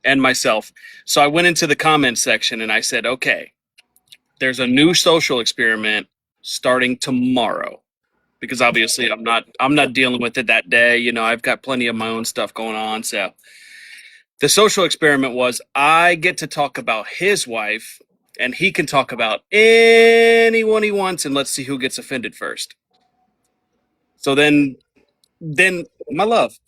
and myself. So I went into the comments section and I said, okay, there's a new social experiment starting tomorrow because obviously I'm not dealing with it that day. I've got plenty of my own stuff going on. So the social experiment was I get to talk about his wife and he can talk about anyone he wants and let's see who gets offended first. So then my love.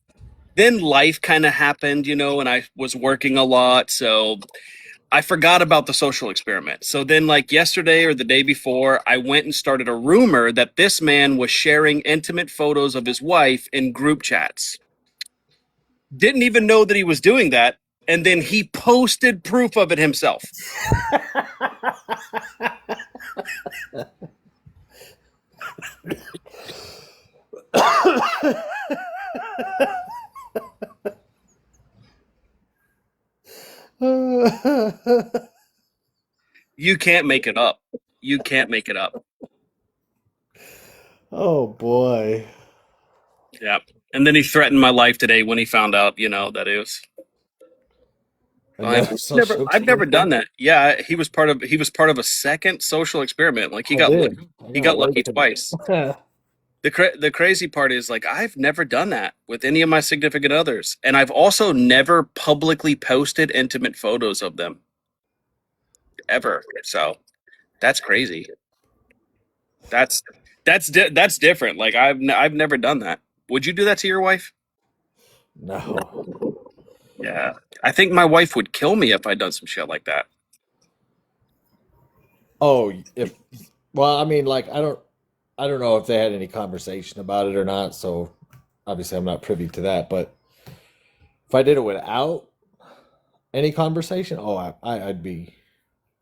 Then life kind of happened, and I was working a lot, so I forgot about the social experiment. So then, like yesterday or the day before, I went and started a rumor that this man was sharing intimate photos of his wife in group chats. Didn't even know that he was doing that. And then he posted proof of it himself. You can't make it up. You can't make it up. Oh boy. Yeah. And then he threatened my life today when he found out, that it was. I've Another never, social I've never done experiment. that. Yeah, he was part of a second social experiment. Like I did. I he got got way lucky too. twice. The crazy part is like I've never done that with any of my significant others, and I've also never publicly posted intimate photos of them ever. So that's crazy. That's that's different. Like I've never done that. Would you do that to your wife? No. Yeah, I think my wife would kill me if I done some shit like that. Oh, if well, I mean, like I don't know if they had any conversation about it or not. So obviously, I'm not privy to that. But if I did it without any conversation, oh, I'd be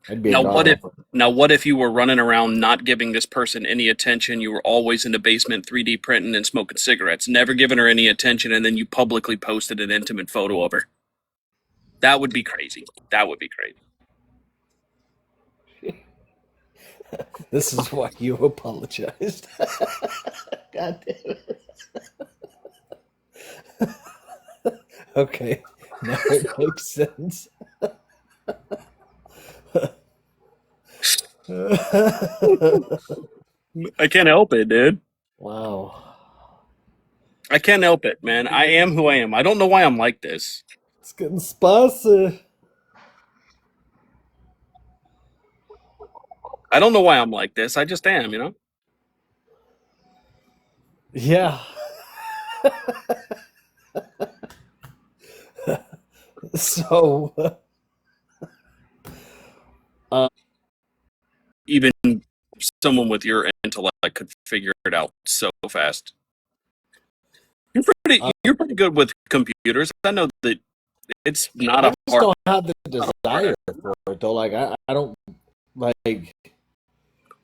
a Now what if dog. now what if you were running around not giving this person any attention? You were always in the basement 3D printing and smoking cigarettes, never giving her any attention, and then you publicly posted an intimate photo of her. That would be crazy. That would be crazy. This is why you apologized. God damn it. Okay, now it makes sense. I can't help it, dude. Wow. I can't help it, man. I am who I am. I don't know why I'm like this. It's getting spicy. I don't know why I'm like this. I just am. Yeah. So, uh, Even someone with your intellect could figure it out so fast. You're pretty good with computers. I know that it's not I a just hard don't have the hard. desire for it though. Like I don't like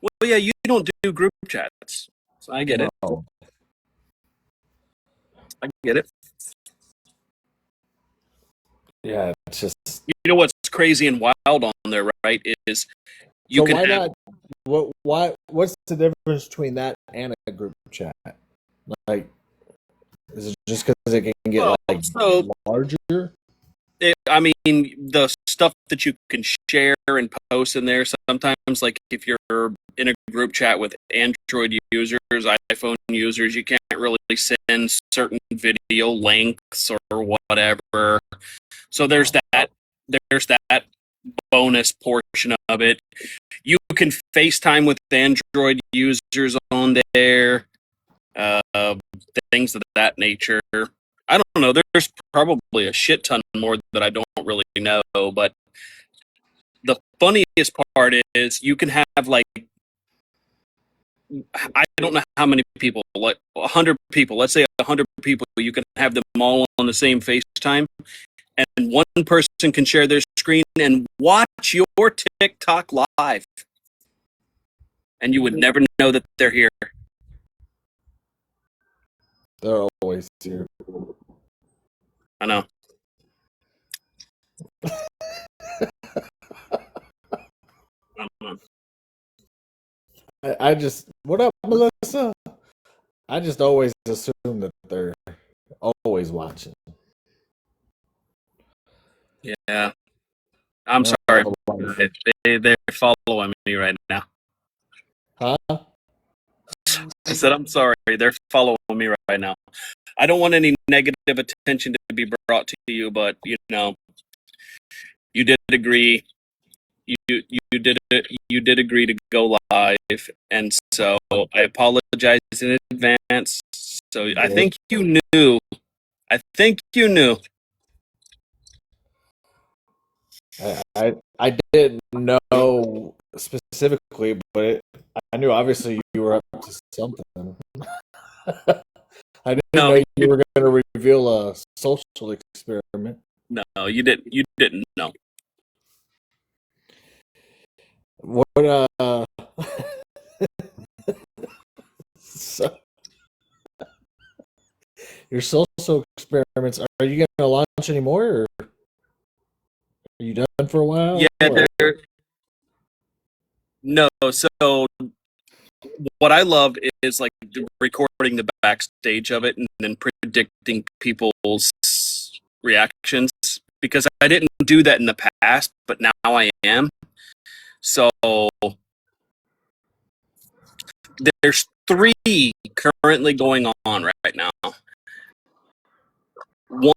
Well, yeah, you don't do group chats. So I get it. no. I get it. Yeah, it's just You know what's crazy and wild on there, right? Is you so can why have not what's the difference between that and a group chat? Like is it just because it can get well, like so larger? I mean, the stuff that you can share and post in there. Sometimes, like if you're in a group chat with Android users, iPhone users, you can't really send certain video links or whatever. So There's that bonus portion of it. You can FaceTime with Android users on there, uh, things of that nature. I don't know. There's probably a shit ton more that I don't really know, but the funniest part is you can have like I don't know how many people, like 100 people. Let's say 100 people. You can have them all on the same FaceTime, and one person can share their screen and watch your TikTok live, and you would never know that they're here. They're always here. I know. I know. I just what up, Melissa? I just always assume that they're always watching. Yeah, I'm No, sorry. wonderful. They're following me right now. Huh? I said I'm sorry. They're following me right now. I don't want any negative attention to be brought to you, but you did agree. You did agree to go live, and so I apologize in advance. So I Did. think you knew. I think you knew. I didn't know specifically, but I knew obviously you were up to something. I didn't No, know you were going to reveal a social experiment. no, you didn't. You didn't know. What so your social experiments, are you going to launch any more, or are you done for a while? Yeah, Or- no. So what I loved is like recording the backstage of it and then predicting people's reactions because I didn't do that in the past, but now I am. So there's three currently going on right now.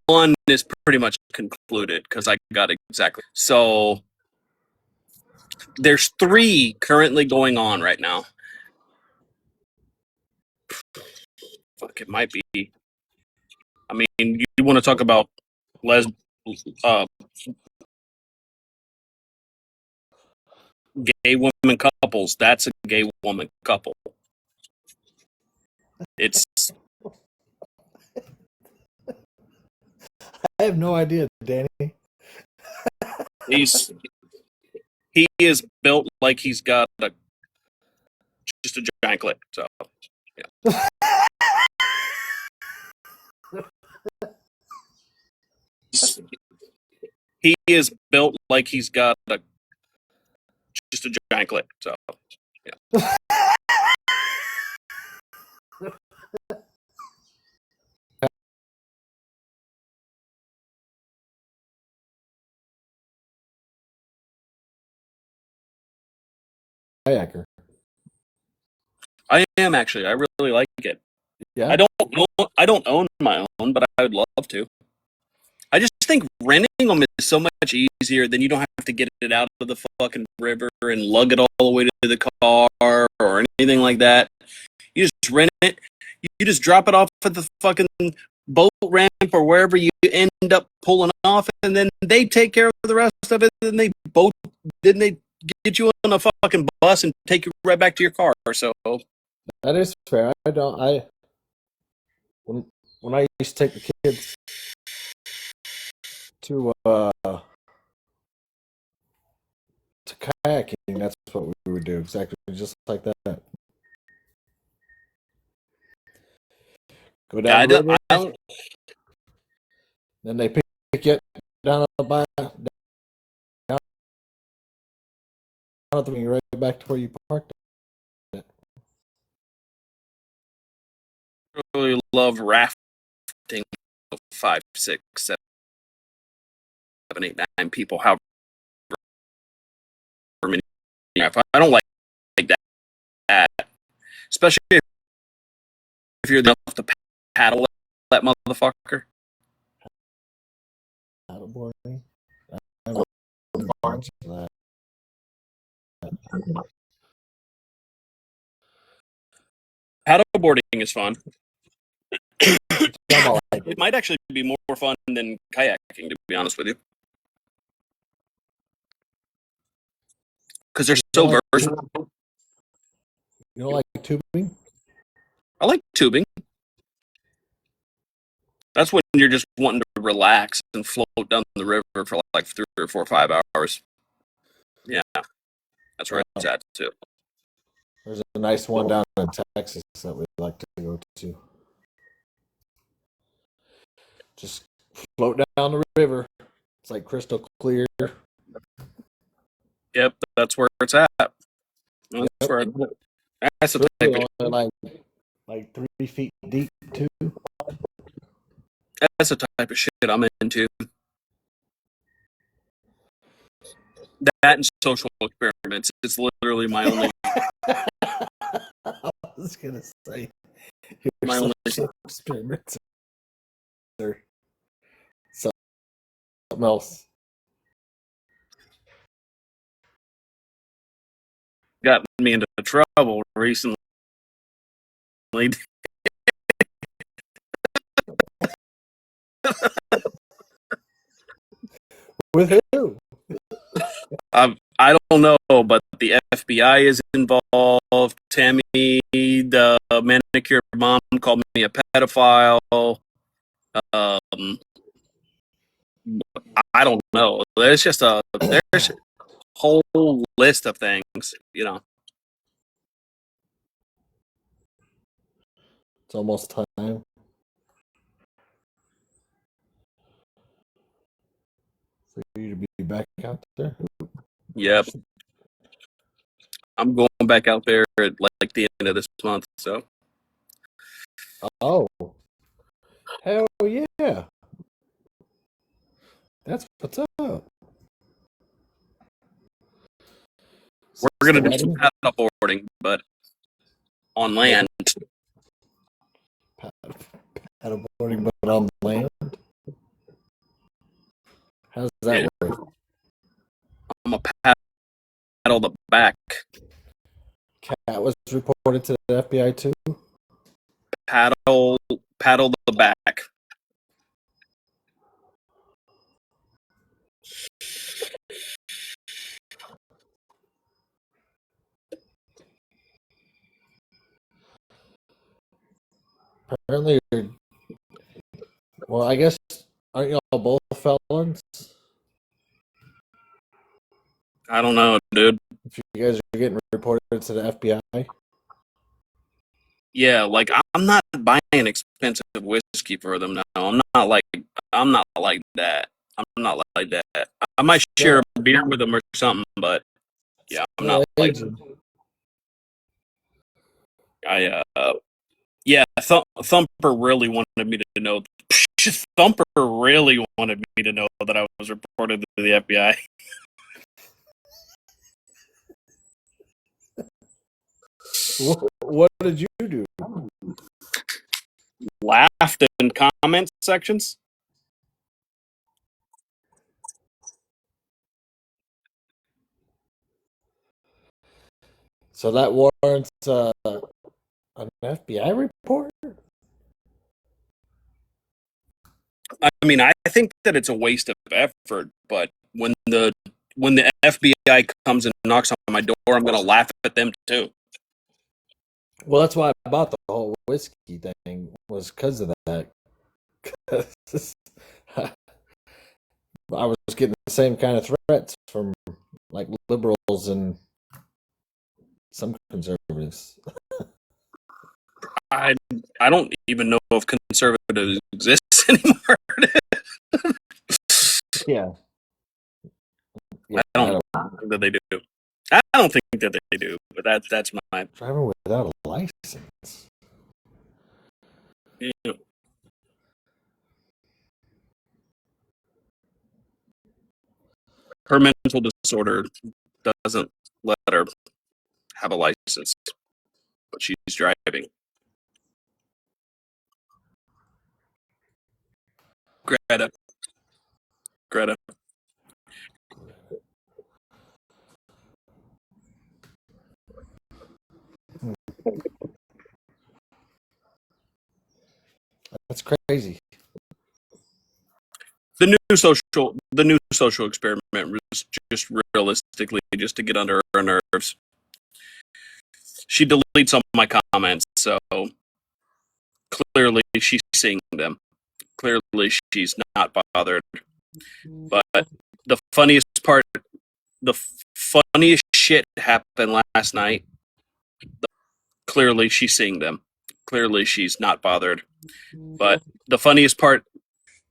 One is pretty much concluded because I got it exactly. So there's three currently going on right now. Fuck, it might be. I mean, you want to talk about les uh, gay women couples? That's a gay woman couple. It's I have no idea, Danny. he's he is built like he's got just a giant clit. So yeah. He is built like he's got just a giant clit. So yeah. Kayaker. I am actually. I really like it. Yeah. I don't own my own, but I would love to. I just think renting them is so much easier. Then you don't have to get it out of the fucking river and lug it all the way to the car or anything like that. You just rent it. You just drop it off at the fucking boat ramp or wherever you end up pulling off, and then they take care of the rest of it. And then they get you on a fucking bus and take you right back to your car. So That is fair. I when I used to take the kids to to kayaking, that's what we would do exactly just like that. Go yeah, down the river, I don't. then they pick you up down down at the right back to where you parked it. Really love rafting. 5, 6, 7, 8, 9 people. However many. I don't like that, especially if you're enough to paddle that motherfucker. Paddleboarding. I haven't watched that. Paddleboarding is fun. Talking about like It might actually be more fun than kayaking, to be honest with you, because they're you so know, like versatile. you know like tubing. I like tubing. That's when you're just wanting to relax and float down the river for like 3 or 4 or 5 hours. Yeah, that's where it's at too. There's a nice one down in Texas that we like to go to. Just float down the river. It's like crystal clear. Yep, that's where it's at. That's Yep. where that's the It's type really of only like 3 feet deep too. that's the type of shit I'm into. That and social experiments. It's literally my only I was gonna say your my only. social experiments or something else. Got me into trouble recently. With who? I don't know, but the FBI is involved. Tammy, the manicure mom, called me a pedophile. Um, I don't know. There's a whole list of things, you know. It's almost time. For you to be back out there. Yep, I'm going back out there at like the end of this month. So Oh, hell yeah! That's what's up. we're gonna do some Sledding? paddle boarding, but on land. Paddleboarding, but on land. How's that Yeah, work? I'm a paddle the back, Cat was reported to the FBI too. paddle the back. Apparently, well, I guess aren't y'all both felons? I don't know, dude. If you guys are getting reported to the FBI, Yeah, like I'm not buying expensive whiskey for them now. I'm not like that. I'm not like that. I might share a beer with them or something, but yeah, I'm not like agent. I yeah, Thumper really wanted me to know. Thumper really wanted me to know that I was reported to the FBI. What did you do? Laughed in comment sections. So that warrants an FBI report? I mean, I think that it's a waste of effort, but when the FBI comes and knocks on my door, I'm going to laugh at them too. Well, that's why I bought the whole whiskey thing was because of that. 'Cause I was getting the same kind of threats from like liberals and some conservatives. I I don't even know if conservatives exist anymore. Yeah, yeah. I don't think that they do. I don't think that they do, but that's my Driving without a license. you know, her mental disorder doesn't let her have a license, but she's driving. Greta, Greta. That's crazy. The new social experiment was just realistically just to get under her nerves. She deletes all my comments, so clearly she's seeing them. Clearly she's not bothered. But the the funniest shit happened last night. Clearly she's seeing them. Clearly she's not bothered. But the funniest part,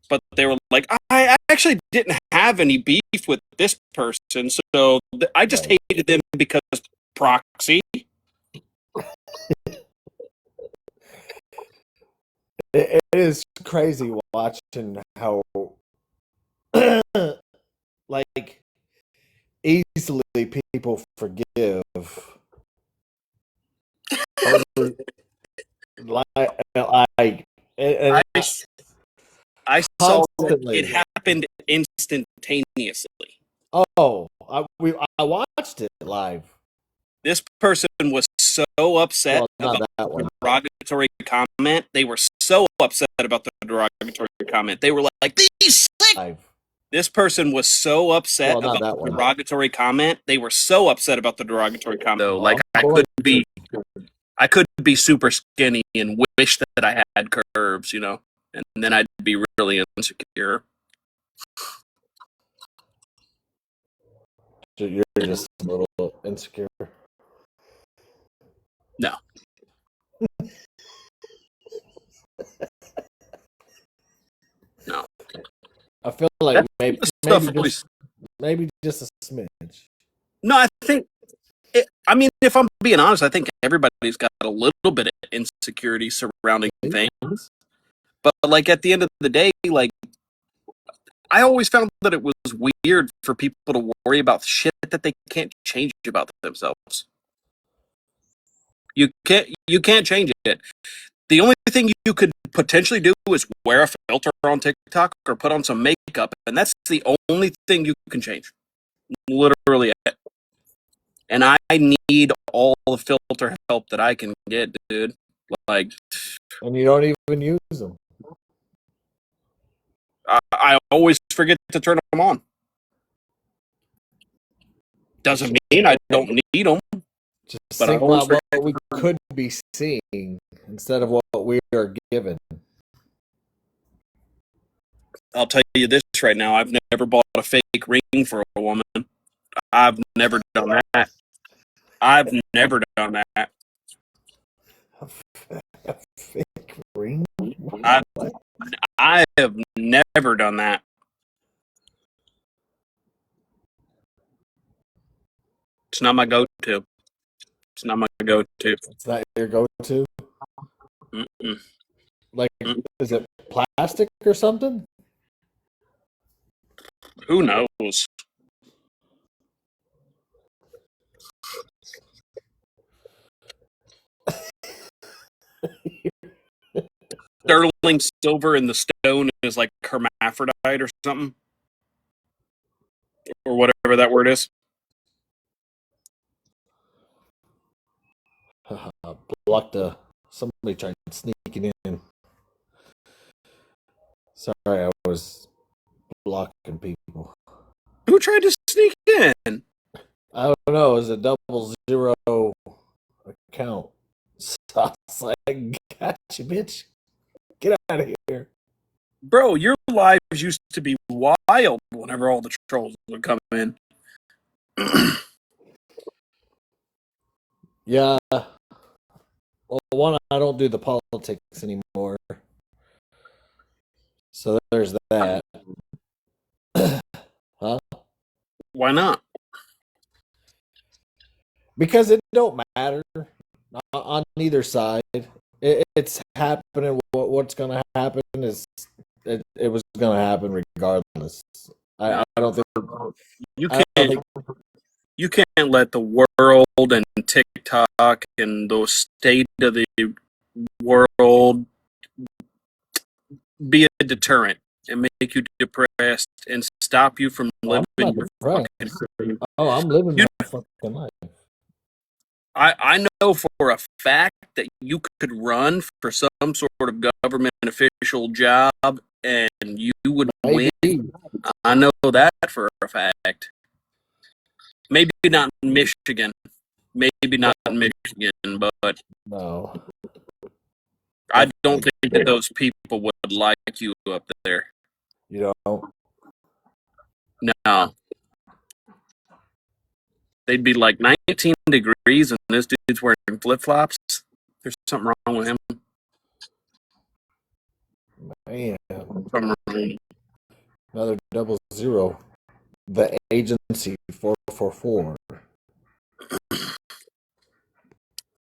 but they were like, I actually didn't have any beef with this person, so I just hated them because proxy. It is crazy watching how, like, easily people forgive. Over, like and I, I saw that it constantly. happened instantaneously. I watched it live. This person was so upset Well, not about that the one. derogatory comment. They were so upset about the derogatory comment. They were like, "These sick." Live. This person was so upset Well, not about that the one. derogatory comment. They were so upset about the derogatory comment. Though, Well, like I'm going to. I could be super skinny and wish that I had curves, and then I'd be really insecure. You're just a little insecure. No. No. I feel like maybe Always, just a smidge. no, I think. If I'm being honest, I think everybody's got a little bit of insecurity surrounding things. But like at the end of the day, like I always found that it was weird for people to worry about shit that they can't change about themselves. You can't change it. The only thing you could potentially do is wear a filter on TikTok or put on some makeup, and that's the only thing you can change. Literally it. And I need all the filter help that I can get, dude. Like, And you don't even use them. I always forget to turn them on. Doesn't mean I don't need them, Just but I think always about forget. what we could be seeing instead of what we are given. I'll tell you this right now. I've never bought a fake ring for a woman. I've never done that. I've never done that. A fake ring? I I have never done that. It's not my go-to. It's not my go-to. It's not your go-to. Mm-mm. Like, Mm. is it plastic or something? Who knows? Sterling silver and the stone is like hermaphrodite or something, or whatever that word is. Blocked somebody tried sneaking in. Sorry, I was blocking people. Who tried to sneak in? I don't know. It was a 000 account. So I was like, gotcha, bitch. Get out of here. Bro, your lives used to be wild whenever all the trolls would come in. Yeah. Well, one, I don't do the politics anymore. So there's that. Huh? Why not? Because it don't matter on either side. It's happening. What's going to happen is it was going to happen regardless. No, I don't think. you I don't can't. think. You can't let the world and TikTok and the state of the world be a deterrent and make you depressed and stop you from Oh, I'm living not your depressed. fucking dream. Oh, I'm living You, my fucking life. I know for a fact that you could run for some sort of government official job and you would win. Maybe. I know that for a fact. Maybe not in Michigan. Maybe not in Michigan, but No. I don't think that those people would like you up there. You don't. No. They'd be like 19 degrees and this dude's wearing flip flops. There's something wrong with him. Man. Something wrong. Another 000. The agency 444.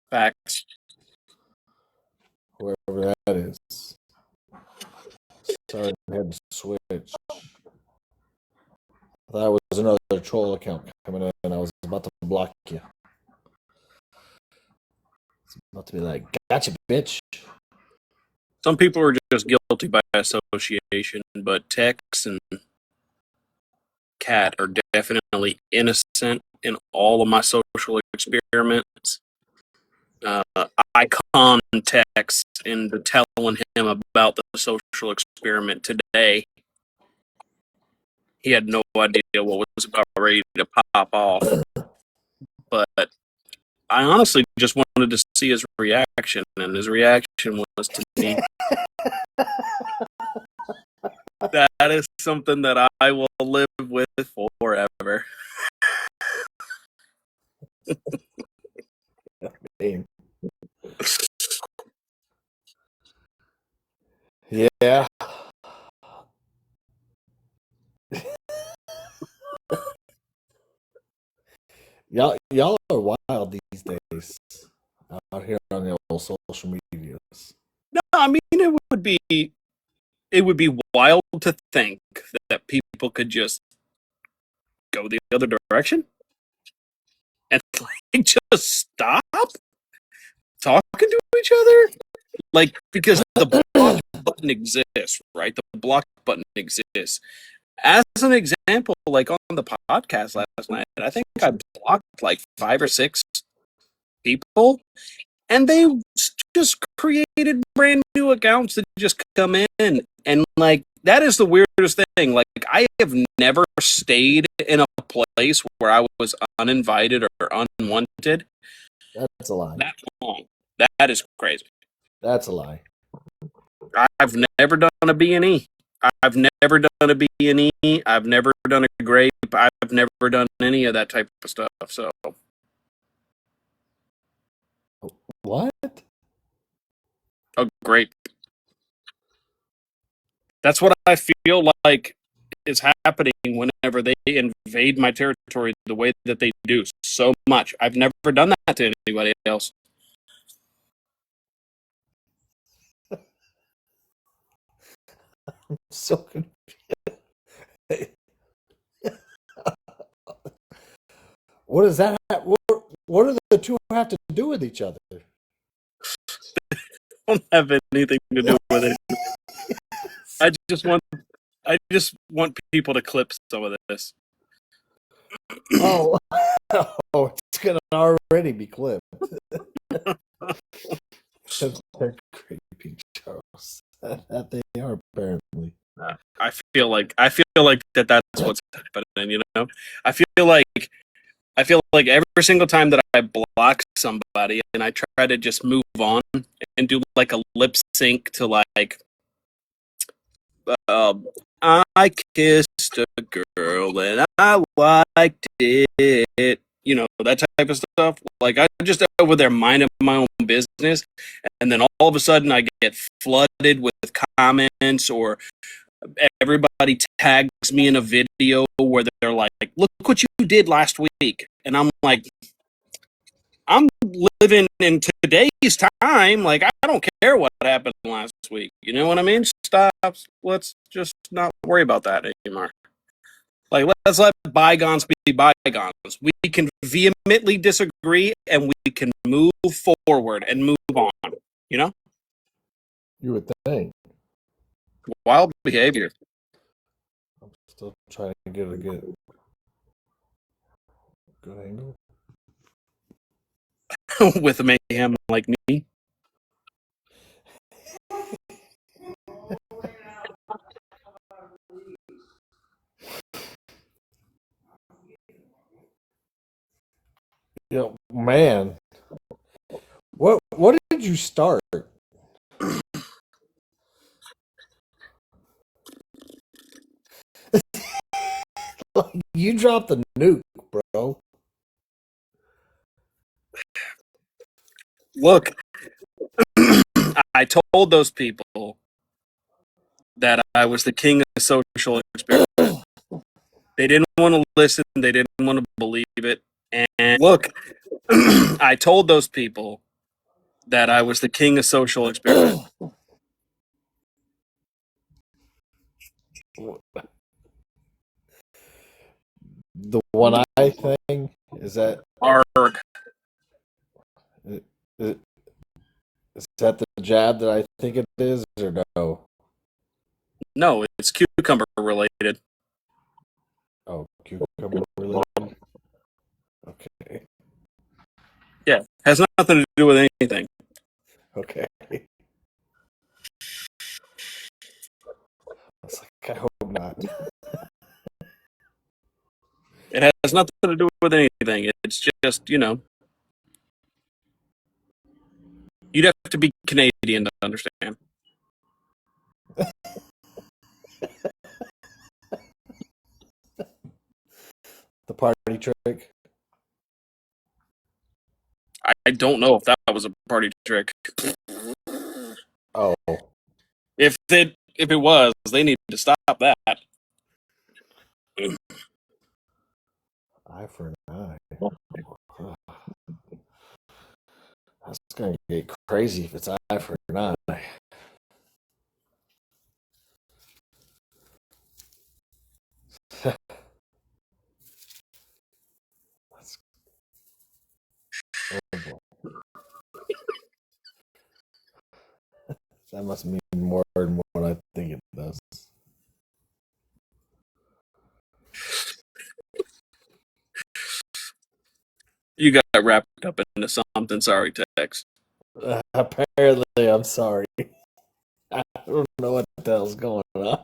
Facts. Whoever that is. Sorry, I had to switch. I thought it was another troll account coming in, and I was about to block you. It's about to be like, gotcha, bitch. Some people are just guilty by association, but Tex and Cat are definitely innocent in all of my social experiments. I context into telling him about the social experiment today. He had no idea what was about ready to pop off. But I honestly just wanted to see his reaction, and his reaction was to me. That is something that I will live with forever. Yeah. Y'all are wild these days out here on the old social medias. No, I mean it would be wild to think that people could just go the other direction and like just stop talking to each other. Like, because the block button exists, right? The block button exists. As an example, like on the podcast last night, I think I blocked like 5 or 6 people, and they just created brand new accounts that just come in. And like, that is the weirdest thing. Like, I have never stayed in a place where I was uninvited or unwanted That's a lie. that long. That is crazy. That's a lie. I've never done a B&E. I've never done a B&E. I've never done a grape. I've never done any of that type of stuff. So What? a grape. That's what I feel like is happening whenever they invade my territory the way that they do so much. I've never done that to anybody else. So confused. What does that have, what do the two have to do with each other? Don't have anything to do with it. I just want people to clip some of this. Oh, oh, it's gonna already be clipped. They're creepy, Charles. That they are apparently. I feel like that's what's happening. You know, I feel like every single time that I block somebody and I try to just move on and do like a lip sync to like, I kissed a girl and I liked it. You know, that type of stuff. Like, I just over there minding my own business, and then all of a sudden I get flooded with comments, or everybody tags me in a video where they're like, "Look what you did last week," and I'm like, I'm living in today's time. Like, I don't care what happened last week. You know what I mean? Stop. Let's just not worry about that anymore. Like, let's let bygones be bygones. We can vehemently disagree, and we can move forward and move on. You know? You would think. Wild behavior. I'm still trying to get a good angle. With a mayhem like me. Yeah, man. What did you start? You dropped the nuke, bro. Look, I told those people that I was the king of social experiments. They didn't want to listen. They didn't want to believe it. And look, I told those people that I was the king of social experiments. The one eye thing is that Arg. is, is that the jab that I think it is, or no? No, it's cucumber related. Oh, cucumber related. Okay, Yeah, has nothing to do with anything. okay. I was like, I hope not. It has nothing to do with anything. It's just, you'd have to be Canadian to understand. The party trick. I don't know if that was a party trick. Oh, If it was, they need to stop that. eye for an eye. That's gonna get crazy if it's eye for an eye. That's, oh boy. That must mean more than what I think it does. You got wrapped up into something. Sorry, Tex. Apparently, I'm sorry. I don't know what the hell's going on.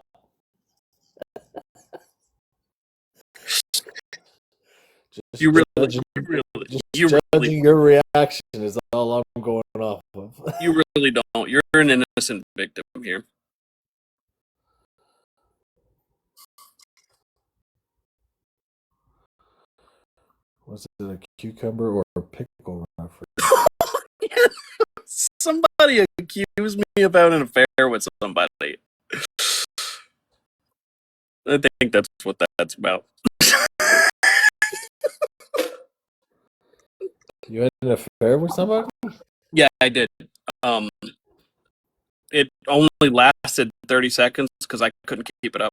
Just You judging, you judging really, your reaction is all I'm going off of. you really don't. You're an innocent victim here. Was it a cucumber or a pickle reference? Somebody accused me of having an affair with somebody. I think that's what that's about. You had an affair with somebody? Yeah, I did. Um, it only lasted 30 seconds because I couldn't keep it up.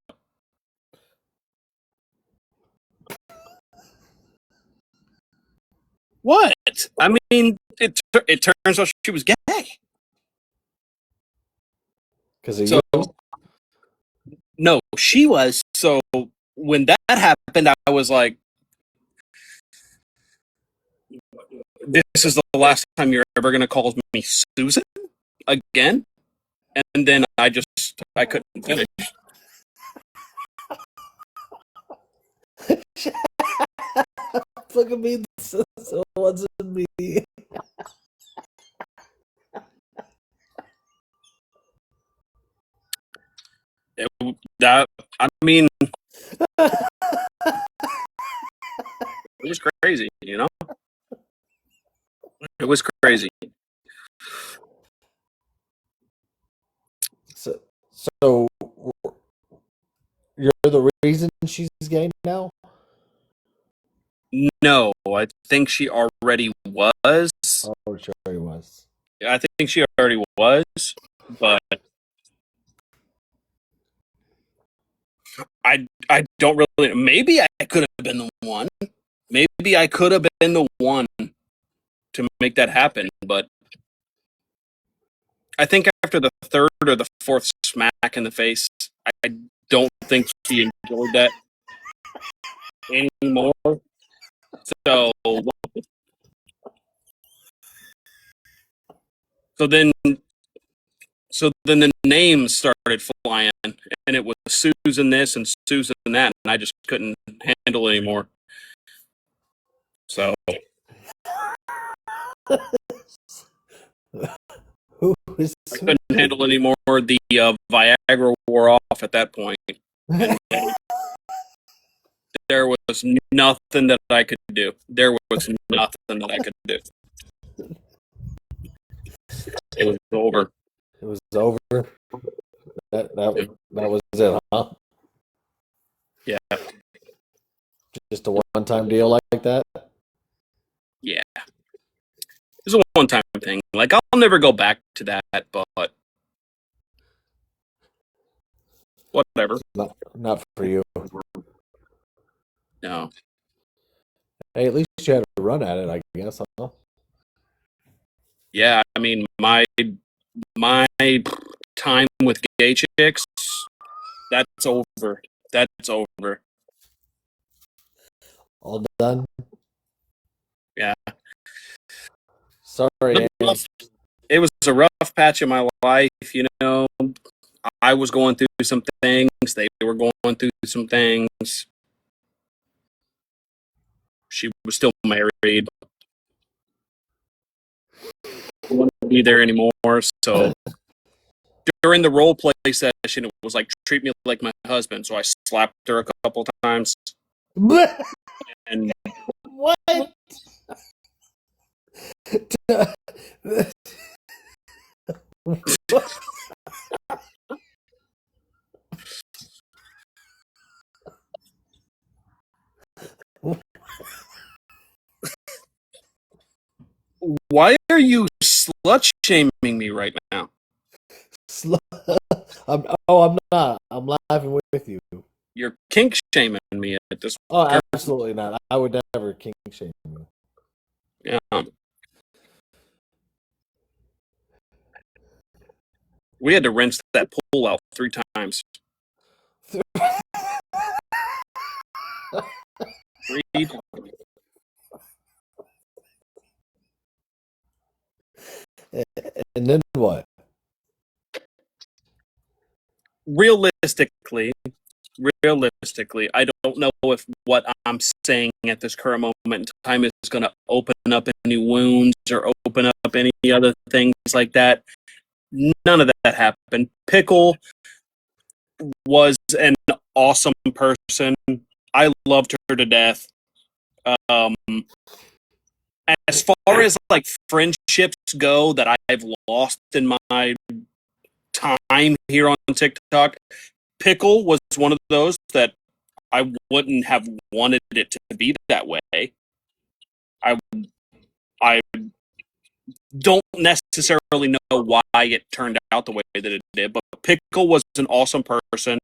What? I mean, it turns out she was gay. Because of So you? no, she was. So when that happened, I was like, "This is the last time you're ever gonna call me Susan again." And then I couldn't finish. Look at me. So it wasn't me. That I mean, it was crazy. It was crazy. So you're the reason she's gay now? No, I think she already was. Oh, sure he was. I think she already was, but I don't really. Maybe I could have been the one. Maybe I could have been the one to make that happen, but I think after the third or the fourth smack in the face, I don't think she enjoyed that anymore. So, so then, so then the names started flying, and it was Susan this and Susan that, and I just couldn't handle it anymore. So Who is I couldn't handle anymore. The Viagra wore off at that point, and there was nothing that I could do. There was nothing that I could do. It was over. It was over. That was it, huh? Yeah, Just a one-time deal like that. yeah. It's a one-time thing. Like I'll never go back to that, but whatever. Not for you. No. Hey, at least you had a run at it, I guess. Huh? Yeah, I mean my time with gay chicks, that's over. That's over. All done. Yeah. Sorry, Ann. It was a rough patch in my life, you know. I was going through some things, they were going through some things. She was still married. Didn't want to be there anymore. So during the role play session, it was like treat me like my husband. So I slapped her a couple times, and What? why are you slut shaming me right now? I'm not. I'm laughing with you. You're kink shaming me at this Oh, current. absolutely not. I would never king shame you. Yeah. We had to rinse that pool out 3 times. 3 times. And then what? Realistically, I don't know if what I'm saying at this current moment in time is going to open up any wounds or open up any other things like that. None of that happened. Pickle was an awesome person. I loved her to death. Um, as far as like friendships go that I've lost in my time here on TikTok, Pickle was one of those that I wouldn't have wanted it to be that way. I I don't necessarily know why it turned out the way that it did, but Pickle was an awesome person.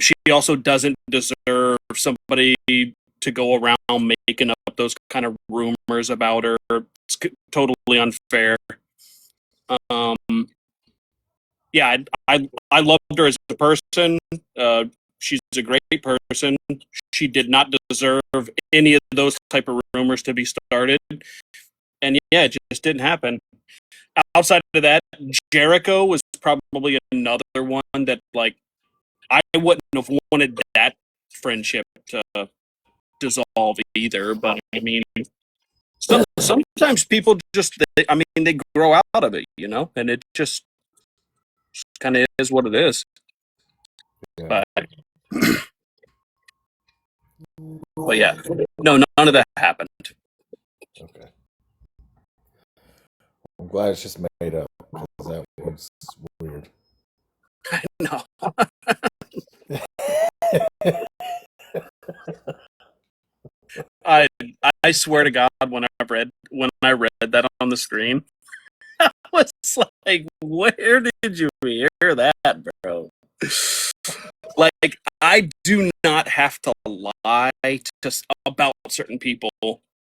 She also doesn't deserve somebody to go around making up those kind of rumors about her. It's totally unfair. Um, yeah, I loved her as a person. She's a great person. She did not deserve any of those type of rumors to be started, and yeah, it just didn't happen. Outside of that, Jericho was probably another one that like I wouldn't have wanted that friendship to dissolve either. But I mean, sometimes people just I mean they grow out of it, you know, and it just kind of is what it is. Yeah. But yeah, no, none of that happened. Okay. I'm glad it's just made up because that was weird. No, I I swear to God, when I read that on the screen, I was like, where did you hear that, bro? Like, I do not have to lie about certain people.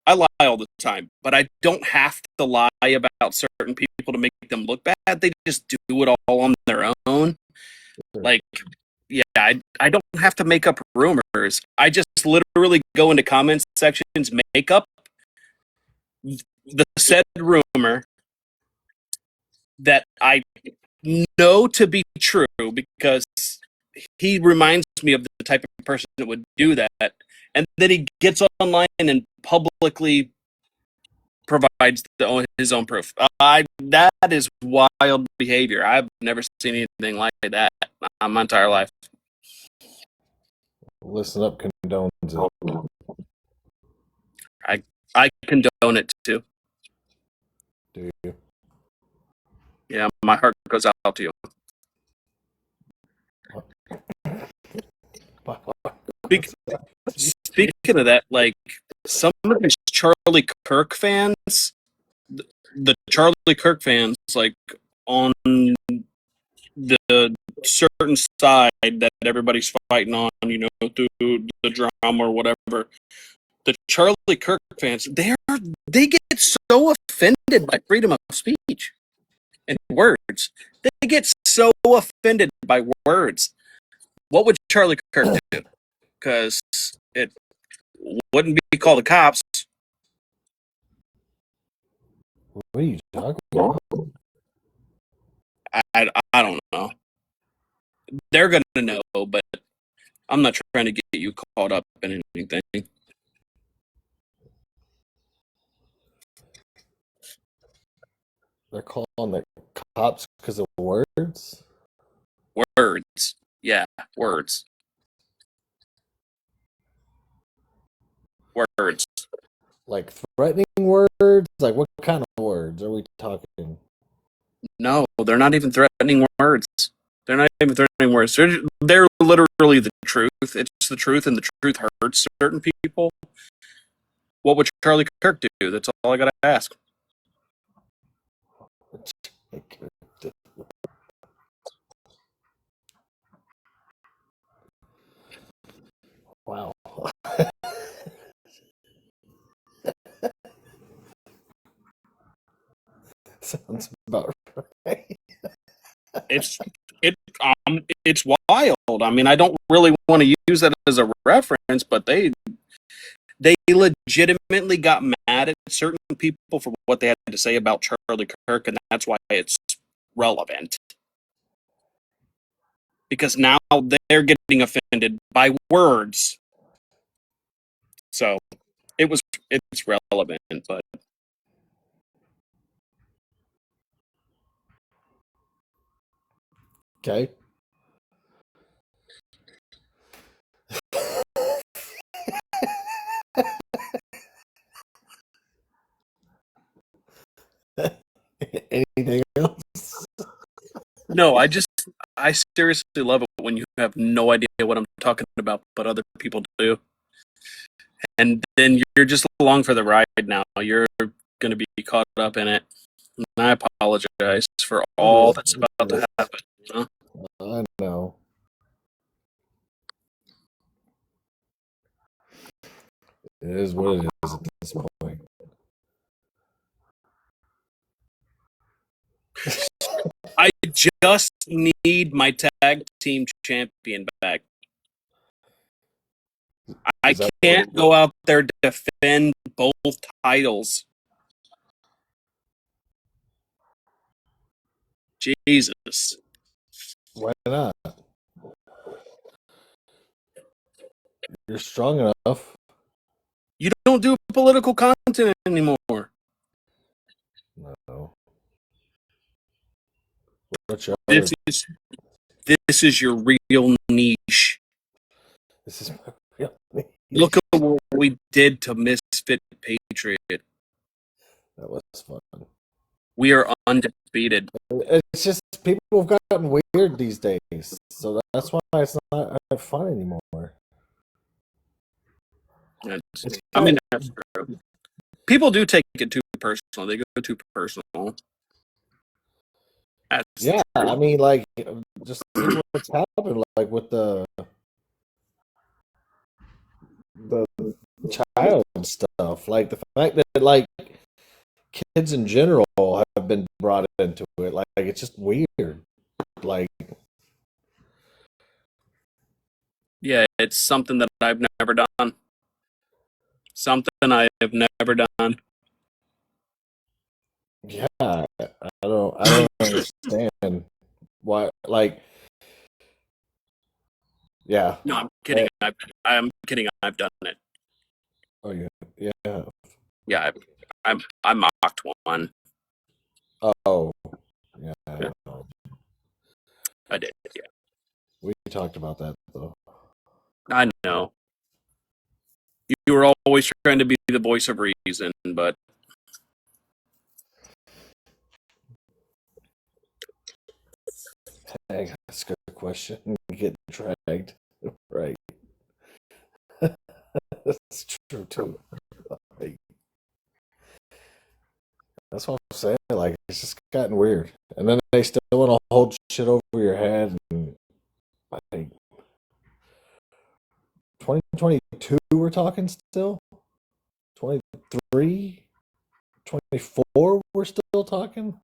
I lie all the time, but I don't have to lie about certain people to make them look bad. They just do it all on their own. Like, yeah, I don't have to make up rumors. I just literally go into comment sections, make up the said rumor that I know to be true because he reminds me of the type of person that would do that. And then he gets online and publicly provides his own proof. That is wild behavior. I've never seen anything like that in my entire life. Listen up, condones it. I condone it too. Do you? Yeah, my heart goes out to you. Speaking of that, like some of these Charlie Kirk fans, the Charlie Kirk fans, like on the certain side that everybody's fighting on, you know, through the drama or whatever, The Charlie Kirk fans, they get so offended by freedom of speech and words. They get so offended by words. What would Charlie Kirk do? Because it wouldn't be called the cops. What are you talking about? I don't know. They're going to know, but I'm not trying to get you caught up in anything. They're calling the cops because of words? Words. Yeah, words. Words. Like threatening words? Like what kind of words are we talking? No, they're not even threatening words. They're not even threatening words. They're literally the truth. It's the truth, and the truth hurts certain people. What would Charlie Kirk do? That's all I got to ask. Wow. Sounds about right. It's wild. I mean, I don't really want to use that as a reference, but they legitimately got mad at certain people for what they had to say about Charlie Kirk, and that's why it's relevant. Because now they're getting offended by words. So it's relevant, but Okay. Anything else? no, I seriously love it when you have no idea what I'm talking about, but other people do. And then you're just along for the ride now. You're going to be caught up in it. And I apologize for all that's about to happen. You know? I know. It is what it is at this point. I just need my tag team champion back. I can't go out there to defend both titles. Jesus. Why not? You're strong enough. You don't do political content anymore. No. What's your This is your real niche. This is my real niche. Look at what we did to Misfit Patriot. That was fun. We are undefeated. It's just people have gotten weird these days, so that's why it's not fun anymore. I mean, that's true. People do take it too personal. They go too personal. That's yeah, true. I mean, like, just see what's happened, like with the child stuff, like the fact that like kids in general have been brought into it, like it's just weird. Like, yeah, it's something that I've never done. Something I have never done. Yeah, I don't understand why. Like, yeah. No, I'm kidding. I'm kidding. I've done it. Oh yeah, yeah. Yeah, I mocked one. Oh, yeah. I did. Yeah, we talked about that though. I know. You were always trying to be the voice of reason, but Hey, that's a good question. Get dragged, right? That's true too. Like, that's what I'm saying. Like, it's just gotten weird, and then they still want to hold shit over your head. And like 2022, we're talking still. 23, 24, we're still talking?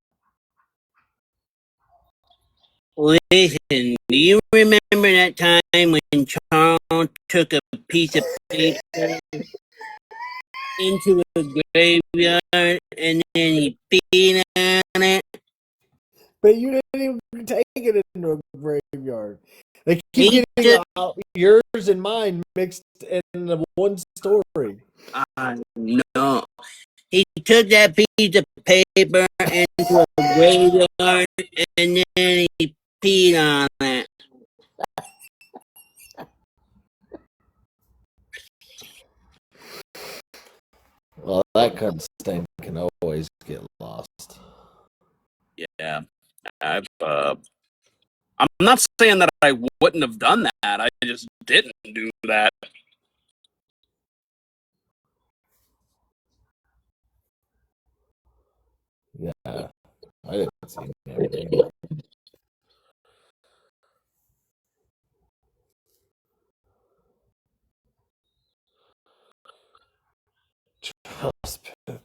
Listen, do you remember that time when Charles took a piece of paper into a graveyard and then he peed on it? But you didn't even take it into a graveyard. They keep He getting took- yours and mine mixed in the one story. No. He took that piece of paper into a graveyard and then he peed on it. Well, that kind of stain can always get lost. Yeah, I'm not saying that I wouldn't have done that. I just didn't do that. Yeah, I didn't see anything. Charles Pitt.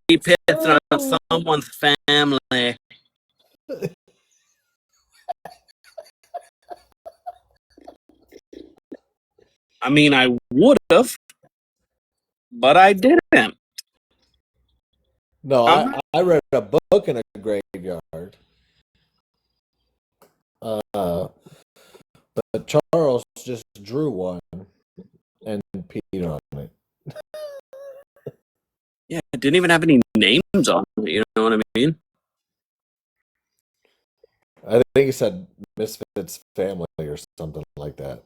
He pissed on someone's family. I mean, I would have, but I didn't. No, I'm not- I read a book in a graveyard. But Charles just drew one and peed on it. Yeah, it didn't even have any names on it. You know what I mean? I think he said Misfits Family or something like that.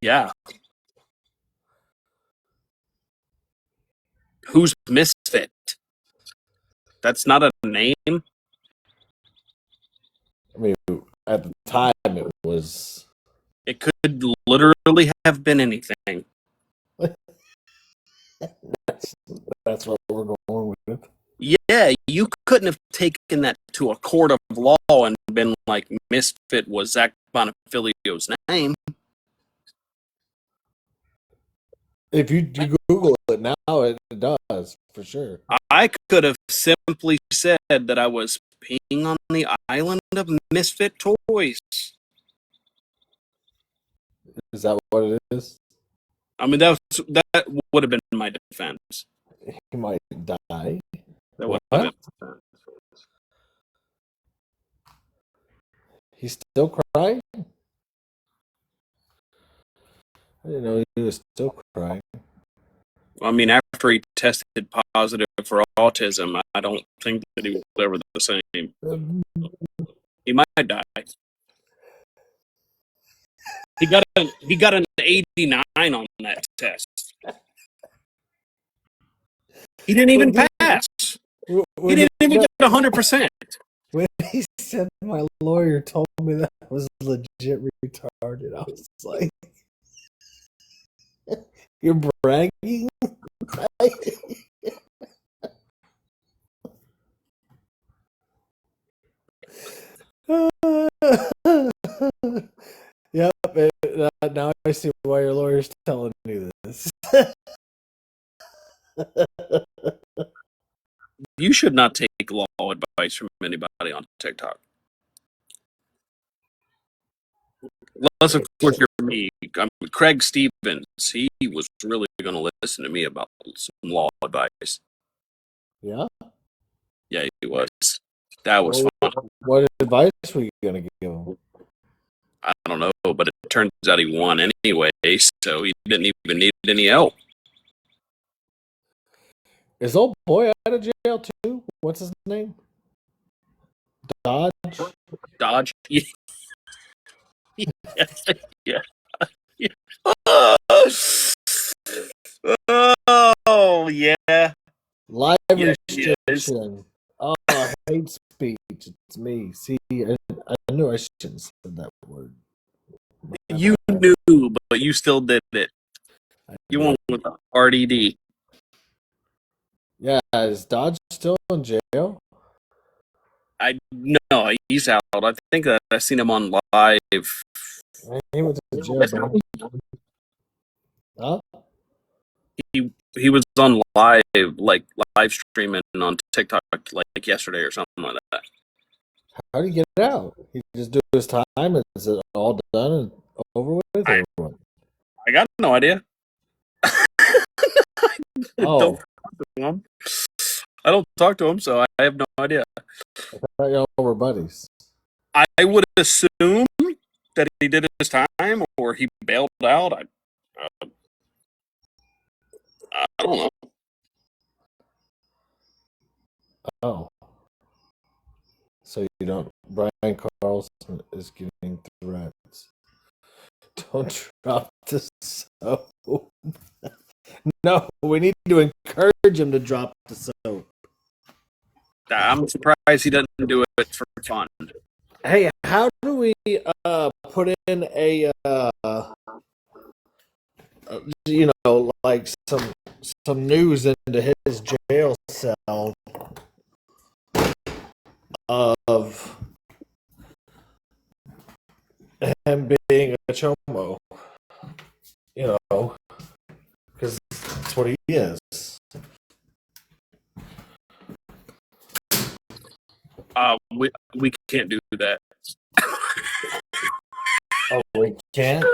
Yeah. Who's Misfit? That's not a name. I mean, at the time it was. It could literally have been anything. That's what we're going with. Yeah, you couldn't have taken that to a court of law and been like, Misfit was Zach Bonifilio's name. If you Google it now, it does for sure. I could have simply said that I was peeing on the island of Misfit toys. Is that what it is? I mean, that would have been my defense. He might die. That would have been my defense. He's still crying? I didn't know he was still crying. I mean, after he tested positive for autism, I don't think that he was ever the same. He might die. He got an 89 on that test. He didn't even pass. He didn't even get 100%. When he said my lawyer told me that I was legit retarded, I was like, "You're bragging." Yep. Now I see why your lawyer's telling you this. You should not take law advice from anybody on TikTok. Unless, of course, you're me. Craig Stevens. He was really going to listen to me about some law advice. Yeah. Yeah, he was. That was fun. What advice were you gonna give him? I don't know, but it turns out he won anyway, so he didn't even need any help. Is old boy out of jail too? What's his name? Dodge. Dodge. Yeah. Yeah. Oh yeah. Live Yeah, he is. restriction. Oh, hate speech. It's me. See, I knew I shouldn't have said that word. You knew, but you still did it. You went with the RDD. Yeah, is Dodge still in jail? I no, he's out. I think that I seen him on live. He went to jail, bro. Huh? He was on live streaming on TikTok like yesterday or something like that. How do you get out? He just do his time and is it all done and over with? Or what? I got no idea. Oh, Don't talk to him. I don't talk to him, so I have no idea. I thought y'all were buddies. I would assume that he did his time or he bailed out. I don't know. Oh. So you don't. Brian Carlson is getting threats. Don't drop the soap. No, we need to encourage him to drop the soap. I'm surprised he doesn't do it for fun. Hey, how do we put in a like some news into his jail cell of him being a chomo? You know, because that's what he is. We can't do that. Oh, we can't.